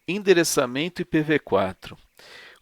Endereçamento IPv4.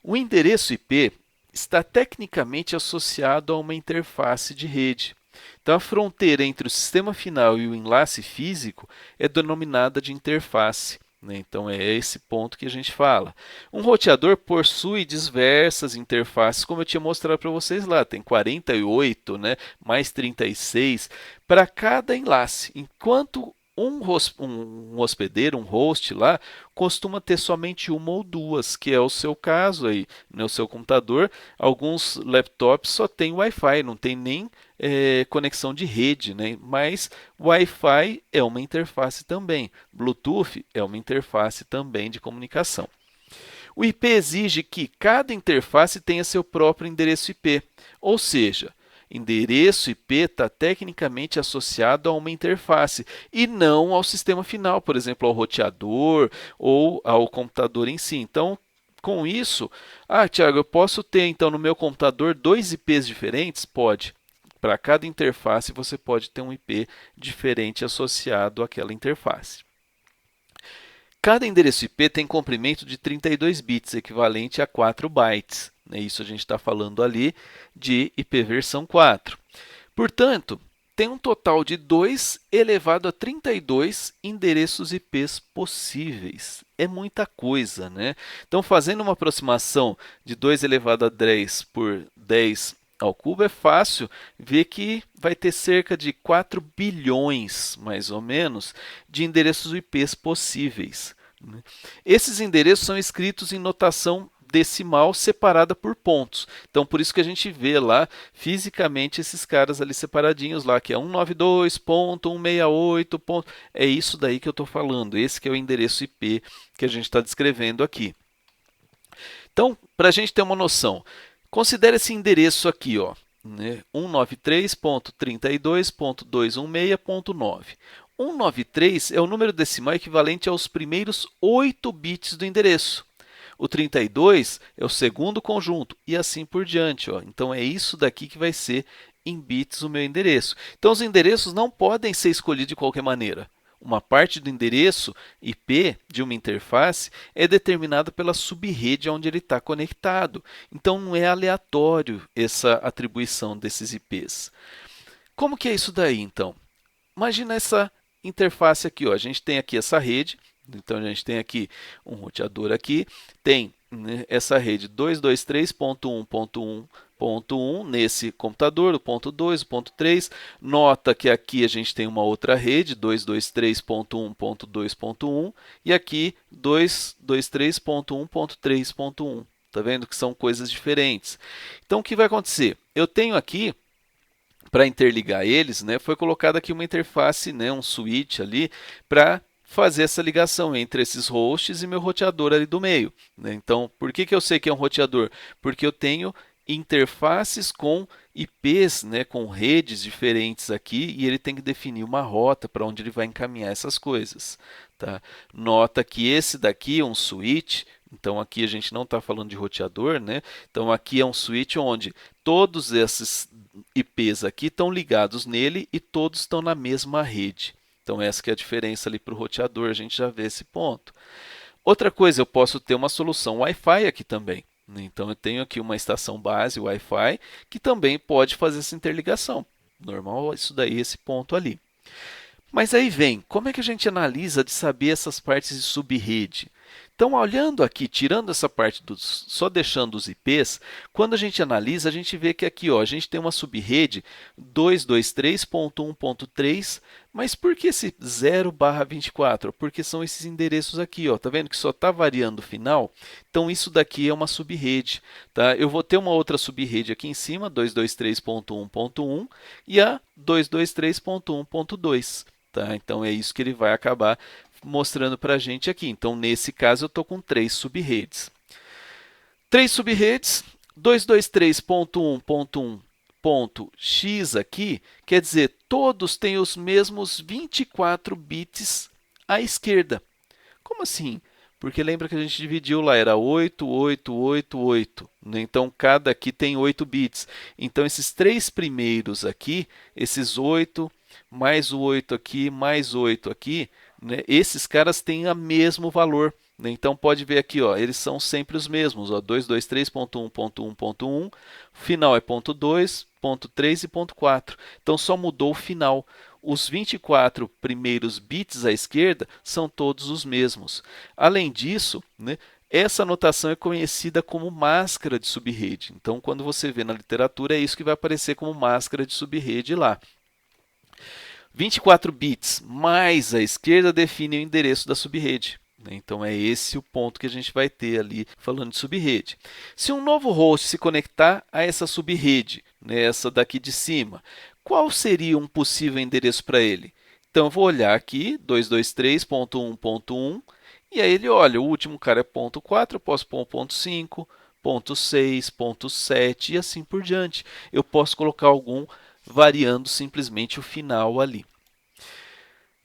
O endereço IP está tecnicamente associado a uma interface de rede. Então, a fronteira entre o sistema final e o enlace físico é denominada de interface. Então, é esse ponto que a gente fala. Um roteador possui diversas interfaces, como eu tinha mostrado para vocês lá. Tem 48, mais 36 para cada enlace. Enquanto um hospedeiro, um host lá, costuma ter somente uma ou duas, que é o seu caso aí, no seu computador. Alguns laptops só tem Wi-Fi, não tem nem conexão de rede, mas Wi-Fi é uma interface também. Bluetooth é uma interface também de comunicação. O IP exige que cada interface tenha seu próprio endereço IP, ou seja, endereço IP está tecnicamente associado a uma interface e não ao sistema final, por exemplo, ao roteador ou ao computador em si. Então, com isso, Tiago, eu posso ter então no meu computador dois IPs diferentes? Pode. Para cada interface você pode ter um IP diferente associado àquela interface. Cada endereço IP tem comprimento de 32 bits, equivalente a 4 bytes. Isso a gente está falando ali de IP versão 4. Portanto, tem um total de 2 elevado a 32 endereços IPs possíveis. É muita coisa, né? Então, fazendo uma aproximação de 2 elevado a 10 por 10 ao cubo, é fácil ver que vai ter cerca de 4 bilhões, mais ou menos, de endereços IPs possíveis. Esses endereços são escritos em notação decimal separada por pontos. Então, por isso que a gente vê lá fisicamente esses caras ali separadinhos lá, que é 192.168. É isso daí que eu estou falando. Esse que é o endereço IP que a gente está descrevendo aqui. Então, para a gente ter uma noção, considere esse endereço aqui, ó, 193.32.216.9. 193 é o número decimal equivalente aos primeiros 8 bits do endereço. O 32 é o segundo conjunto e assim por diante. Ó. Então, é isso daqui que vai ser em bits o meu endereço. Então, os endereços não podem ser escolhidos de qualquer maneira. Uma parte do endereço IP de uma interface é determinada pela subrede onde ele está conectado. Então, não é aleatório essa atribuição desses IPs. Como que é isso daí, então? Imagina essa interface aqui. Ó. A gente tem aqui essa rede. Então, a gente tem aqui um roteador aqui. Tem essa rede 223.1.1.1 nesse computador, o ponto 2, o ponto 3. Nota que aqui a gente tem uma outra rede, 223.1.2.1, e aqui 223.1.3.1. Está vendo que são coisas diferentes. Então, o que vai acontecer? Eu tenho aqui, para interligar eles, foi colocada aqui uma interface, um switch ali, para fazer essa ligação entre esses hosts e meu roteador ali do meio. Então, por que eu sei que é um roteador? Porque eu tenho interfaces com IPs, com redes diferentes aqui, e ele tem que definir uma rota para onde ele vai encaminhar essas coisas. Tá? Nota que esse daqui é um switch, então aqui a gente não está falando de roteador, Então aqui é um switch onde todos esses IPs aqui estão ligados nele e todos estão na mesma rede. Então, essa que é a diferença ali para o roteador, a gente já vê esse ponto. Outra coisa, eu posso ter uma solução Wi-Fi aqui também. Então, eu tenho aqui uma estação base Wi-Fi que também pode fazer essa interligação. Normal isso daí, esse ponto ali. Mas aí vem, como é que a gente analisa de saber essas partes de subrede? Então, olhando aqui, tirando essa parte, só deixando os IPs, quando a gente analisa, a gente vê que aqui a gente tem uma subrede 223.1.3, mas por que esse 0/24? Porque são esses endereços aqui, tá vendo que só está variando o final? Então, isso daqui é uma subrede. Tá? Eu vou ter uma outra subrede aqui em cima, 223.1.1, e a 223.1.2. Tá? Então, é isso que ele vai acabar mostrando para a gente aqui. Então, nesse caso, eu estou com 3 subredes. 3 subredes, 223.1.1.x aqui, quer dizer, todos têm os mesmos 24 bits à esquerda. Como assim? Porque lembra que a gente dividiu lá, era 8, 8, 8, 8. Então, cada aqui tem 8 bits. Então, esses 3 primeiros aqui, esses 8, mais o 8 aqui, mais 8 aqui, esses caras têm o mesmo valor. né? Então pode ver aqui, ó, eles são sempre os mesmos, ó, 223.1.1.1, o final é ponto 2, ponto 3 e ponto 4. Então só mudou o final. Os 24 primeiros bits à esquerda são todos os mesmos. Além disso, né, essa notação é conhecida como máscara de subrede. Então, quando você vê na literatura, é isso que vai aparecer como máscara de subrede lá. 24 bits mais à esquerda definem o endereço da subrede. Então, é esse o ponto que a gente vai ter ali falando de subrede. Se um novo host se conectar a essa subrede, né, essa daqui de cima, qual seria um possível endereço para ele? Então, eu vou olhar aqui, 223.1.1, e aí ele olha, o último cara é ponto 4, eu posso pôr um ponto 5, ponto 6, ponto 7 e assim por diante. Eu posso colocar algum variando simplesmente o final ali.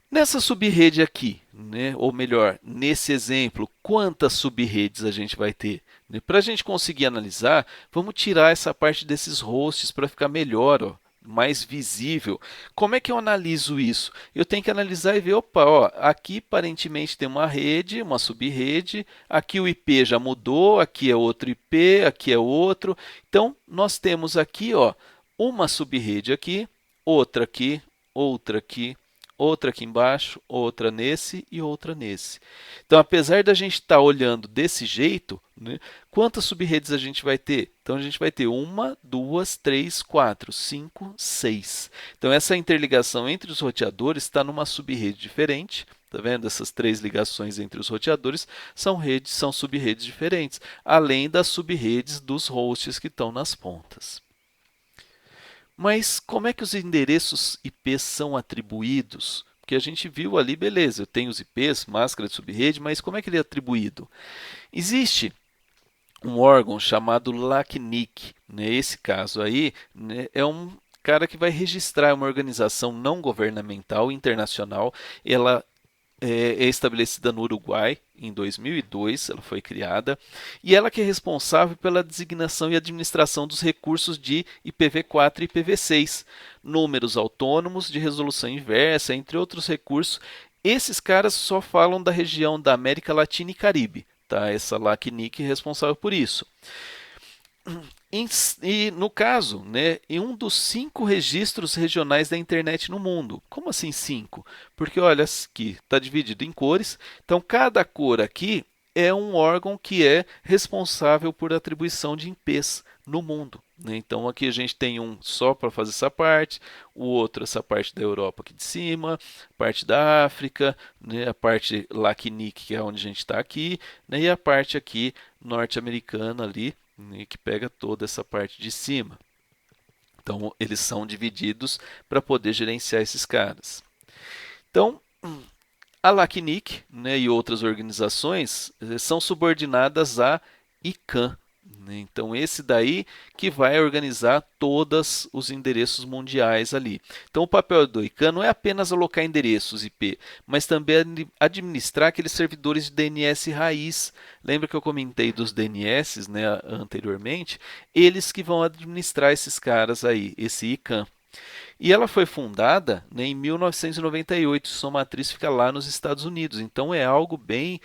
Nessa subrede aqui, né, ou melhor, nesse exemplo, quantas subredes a gente vai ter? Para a gente conseguir analisar, vamos tirar essa parte desses hosts para ficar melhor, ó, mais visível. Como é que eu analiso isso? Eu tenho que analisar e ver, opa, ó, aqui aparentemente tem uma rede, uma subrede, aqui o IP já mudou, aqui é outro IP, aqui é outro. Então, nós temos aqui, ó, uma subrede aqui, outra aqui, outra aqui, outra aqui embaixo, outra nesse e outra nesse. Então, apesar da gente estar olhando desse jeito, né, quantas subredes a gente vai ter? Então, a gente vai ter 1, 2, 3, 4, 5, 6. Então, essa interligação entre os roteadores está numa subrede diferente. Tá vendo? Essas 3 ligações entre os roteadores são subredes diferentes, além das subredes dos hosts que estão nas pontas. Mas como é que os endereços IP são atribuídos? Porque a gente viu ali, beleza, eu tenho os IPs, máscara de subrede, mas como é que ele é atribuído? Existe um órgão chamado LACNIC. Nesse caso aí, né, é um cara que vai registrar uma organização não governamental internacional. Ela é estabelecida no Uruguai em 2002, ela foi criada, e ela que é responsável pela designação e administração dos recursos de IPv4 e IPv6, números autônomos de resolução inversa, entre outros recursos. Esses caras só falam da região da América Latina e Caribe, tá? Essa LACNIC é responsável por isso. E no caso, né, em um dos 5 registros regionais da internet no mundo. Como assim 5? Porque olha aqui, está dividido em cores. Então, cada cor aqui é um órgão que é responsável por atribuição de IPs no mundo, né? Então, aqui a gente tem um só para fazer essa parte, o outro essa parte da Europa aqui de cima, parte da África, né, a parte LACNIC, que é onde a gente está aqui, né, e a parte aqui norte-americana ali, que pega toda essa parte de cima. Então, eles são divididos para poder gerenciar esses caras. Então, a LACNIC, né, e outras organizações são subordinadas à ICANN. Então, esse daí que vai organizar todos os endereços mundiais ali. Então, o papel do ICANN não é apenas alocar endereços IP, mas também administrar aqueles servidores de DNS raiz. Lembra que eu comentei dos DNS, né, anteriormente? Eles que vão administrar esses caras aí, esse ICANN. E ela foi fundada, né, em 1998, sua matriz fica lá nos Estados Unidos. Então, é algo bem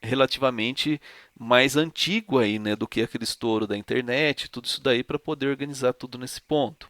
relativamente mais antigo aí, né, do que aquele estouro da internet, tudo isso daí para poder organizar tudo nesse ponto.